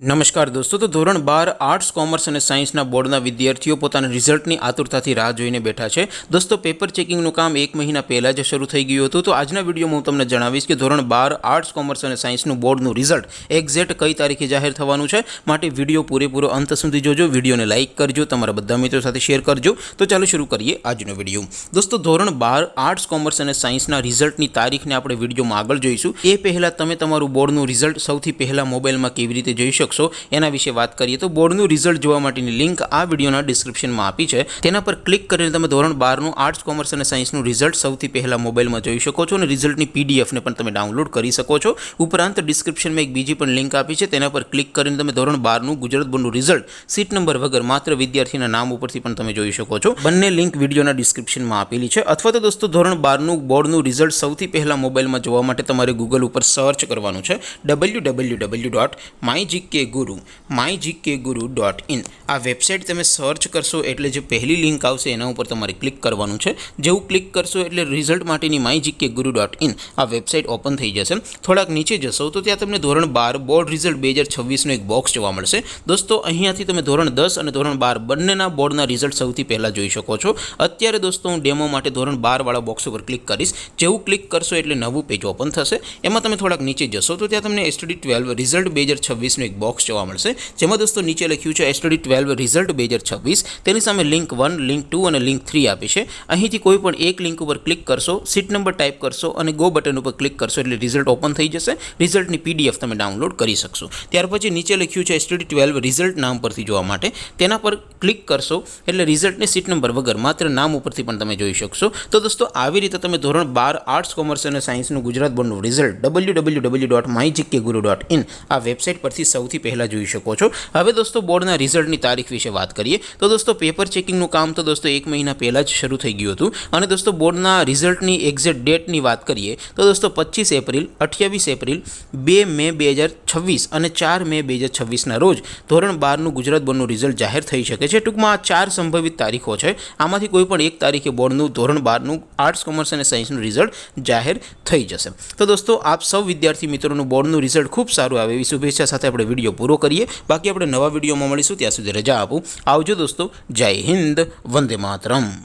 નમસ્કાર દોસ્તો, તો ધોરણ 12 આર્ટ્સ કોમર્સ અને સાયન્સના બોર્ડના વિદ્યાર્થીઓ પોતાના રિઝલ્ટની આતુરતાથી રાહ જોઈને બેઠા છે. દોસ્તો, પેપર ચેકિંગનું કામ 1 મહિના પહેલાં જ શરૂ થઈ ગયું હતું. તો આજના વિડીયોમાં હું તમને જણાવીશ કે ધોરણ 12 આર્ટ્સ કોમર્સ અને સાયન્સનું બોર્ડનું રિઝલ્ટ એક્ઝેક્ટ કઈ તારીખે જાહેર થવાનું છે. માટે વિડીયો પૂરેપૂરો અંત સુધી જોજો, વિડીયોને લાઇક કરજો, તમારા બધા મિત્રો સાથે શેર કરજો. તો ચાલો શરૂ કરીએ આજનો વિડીયો. દોસ્તો, ધોરણ 12 આર્ટ્સ કોમર્સ અને સાયન્સના રિઝલ્ટની તારીખને આપણે વિડીયોમાં આગળ જોઈશું. એ પહેલાં તમે તમારું બોર્ડનું રિઝલ્ટ સૌથી પહેલાં મોબાઈલમાં કેવી રીતે જોઈ શકશો એના વિશે વાત કરીએ તો બોર્ડનું રિઝલ્ટ જોવા માટેની લિંક આ વિડીયોના ડિસ્ક્રિપ્શનમાં આપી છે. તેના પર ક્લિક કરીને તમે ધોરણ 12નું આર્ટ્સ કોમર્સ અને સાયન્સનું રિઝલ્ટ સૌથી પહેલાં મોબાઈલમાં જોઈ શકો છો અને રિઝલ્ટની પીડીએફને પણ તમે ડાઉનલોડ કરી શકો છો. ઉપરાંત ડિસ્ક્રિપ્શનમાં એક બીજી પણ લિંક આપી છે, તેના પર ક્લિક કરીને તમે ધોરણ 12નું ગુજરાત બોર્ડનું રિઝલ્ટ સીટ નંબર વગર માત્ર વિદ્યાર્થીના નામ ઉપરથી પણ તમે જોઈ શકો છો. બંને લિંક વિડીયોના ડિસ્ક્રિપ્શનમાં આપેલી છે. અથવા તો દોસ્તો, ધોરણ 12નું બોર્ડનું રિઝલ્ટ સૌથી પહેલાં મોબાઈલમાં જોવા માટે તમારે ગૂગલ ઉપર સર્ચ કરવાનું છે www.mygkguru.in. આ વેબસાઇટ તમે સર્ચ કરશો એટલે જે પહેલી લિંક આવશે એના ઉપર તમારે ક્લિક કરવાનું છે. જેવું ક્લિક કરશો એટલે રિઝલ્ટ માટેની mygkguru.in આ વેબસાઇટ ઓપન થઈ જશે. થોડાક નીચે જશો તો ત્યાં તમને ધોરણ 12 બોર્ડ રિઝલ્ટ 2026નું એક બોક્સ જોવા મળશે. દોસ્તો, અહીંયાથી તમે ધોરણ 10 અને ધોરણ 12 બંનેના બોર્ડના રિઝલ્ટ સૌથી પહેલાં જોઈ શકો છો. અત્યારે દોસ્તો, હું ડેમો માટે ધોરણ 12 વાળા બોક્સ ઉપર ક્લિક કરીશ. જેવું ક્લિક કરશો એટલે નવું પેજ ઓપન થશે. એમાં તમે થોડાક નીચે જશો તો ત્યાં તમને STD12 રિઝલ્ટ 2026નું એક બોક્સ જોવા મળશે. જેમાં દોસ્તો નીચે લખ્યું છે STD12 રિઝલ્ટ 2026. તેની સામે લિંક 1, લિંક 2 અને લિંક 3 આપી છે. અહીંથી કોઈ પણ એક લિંક ઉપર ક્લિક કરશો, સીટ નંબર ટાઈપ કરશો અને ગો બટન ઉપર ક્લિક કરશો એટલે રિઝલ્ટ ઓપન થઈ જશે. રિઝલ્ટની પીડીએફ તમે ડાઉનલોડ કરી શકશો. ત્યાર પછી નીચે લખ્યું છે STD12 રિઝલ્ટ નામ પરથી જોવા માટે. તેના પર ક્લિક કરશો એટલે રિઝલ્ટને સીટ નંબર વગર માત્ર નામ ઉપરથી પણ તમે જોઈ શકશો. તો દોસ્તો, આવી રીતે તમે ધોરણ 12 આર્ટ્સ કોમર્સ અને સાયન્સનું ગુજરાત બોર્ડનું રિઝલ્ટ www.mygkguru.in આ વેબસાઇટ પરથી સૌથી પહેલાં જોઈ શકો છો. હવે દોસ્તો, બોર્ડના રિઝલ્ટની તારીખ વિશે વાત કરીએ તો દોસ્તો, પેપર ચેકિંગનું કામ તો દોસ્તો 1 મહિના પહેલાં જ શરૂ થઈ ગયું હતું. અને દોસ્તો, બોર્ડના રિઝલ્ટની એક્ઝેક્ટ ડેટની વાત કરીએ તો દોસ્તો 25 એપ્રિલ, 28 એપ્રિલ, 2 મે 2026 અને 4 મે 2026ના રોજ ધોરણ 12નું ગુજરાત બોર્ડનું રિઝલ્ટ જાહેર થઈ શકે છે. ટૂંકમાં આ 4 સંભવિત તારીખો છે. આમાંથી કોઈ પણ એક તારીખે બોર્ડનું ધોરણ 12નું આર્ટ્સ કોમર્સ અને સાયન્સનું રિઝલ્ટ જાહેર થઈ જશે. તો દોસ્તો, આપ સૌ વિદ્યાર્થી મિત્રોનું બોર્ડનું રિઝલ્ટ ખૂબ સારું આવે એવી શુભેચ્છા સાથે આપણે વિડીયો પૂરો કરીએ. બાકી આપણે નવા વિડીયોમાં મળીશું. ત્યાં સુધી રજા આપું. આવજો દોસ્તો. જય હિન્દ. વંદે માતરમ.